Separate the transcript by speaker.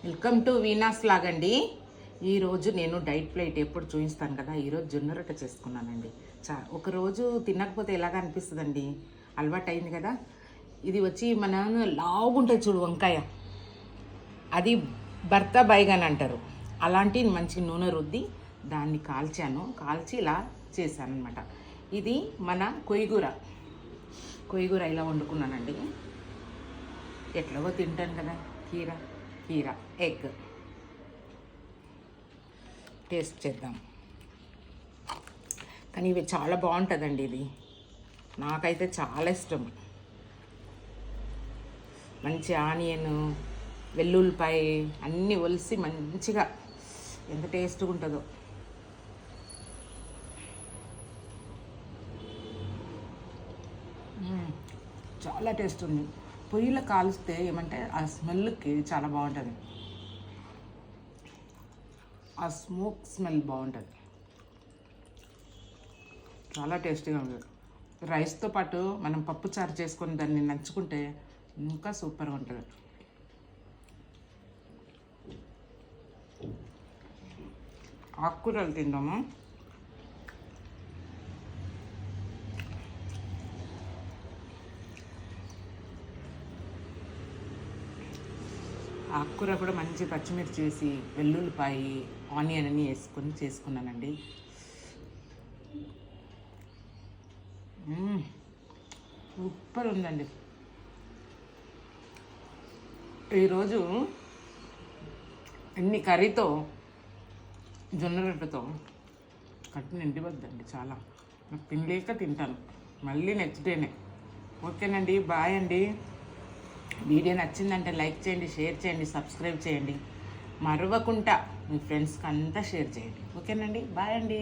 Speaker 1: Welcome to Veena's లాగండి. ఈరోజు నేను డైట్ ప్లేట్ ఎప్పుడు చూపిస్తాను కదా. ఈరోజు జొన్న రొట్టె చేసుకున్నానండి. ఒకరోజు తినకపోతే ఎలాగ అనిపిస్తుందండి, అలవాటు అయింది కదా. ఇది వచ్చి మన లావుగుంటుంది చూడు వంకాయ, అది భర్త బైగన్ అంటారు. అలాంటి మంచి నూనె రుద్ది దాన్ని కాల్చి ఇలా చేశాను అనమాట. ఇది మన కొయ్యగూర ఇలా వండుకున్నానండి. ఎట్లాగో తింటాను కదా. కీర ఎగ్ టేస్ట్ చేద్దాం. కానీ ఇవి చాలా బాగుంటుందండి. ఇది నాకైతే చాలా ఇష్టం. మంచి ఆనియన్, వెల్లుల్లిపాయ అన్నీ ఒలిసి మంచిగా ఎంత టేస్ట్గా ఉంటుందో. చాలా టేస్ట్ ఉంది. పొయ్యిలో కాలిస్తే ఏమంటే ఆ స్మెల్కి చాలా బాగుంటుంది. ఆ స్మోక్ స్మెల్ బాగుంటుంది. చాలా టేస్టీగా ఉంటుంది. రైస్తో పాటు మనం పప్పు చారు చేసుకొని దాన్ని నంచుకుంటే ఇంకా సూపర్గా ఉంటుంది. ఆకుకూరలు తిందాము. ఆకుకూర కూడా మంచి పచ్చిమిర్చి వేసి వెల్లుల్లిపాయ ఆనియన్ అన్నీ వేసుకొని చేసుకున్నానండి. సూపర్ ఉందండి. ఈరోజు ఎన్ని కర్రీతో జొన్న రొట్టెతో కట్టు నిండిపోద్దండి. చాలా నాకు తినలేక తింటాను మళ్ళీ నెక్స్ట్ డేనే. ఓకేనండి, బాయ్ అండి. వీడియో నచ్చిందంటే లైక్ చేయండి, షేర్ చేయండి, సబ్స్క్రైబ్ చేయండి. మరవకుండా మీ ఫ్రెండ్స్కి అంతా షేర్ చేయండి. ఓకేనండి, బాయ్ అండి.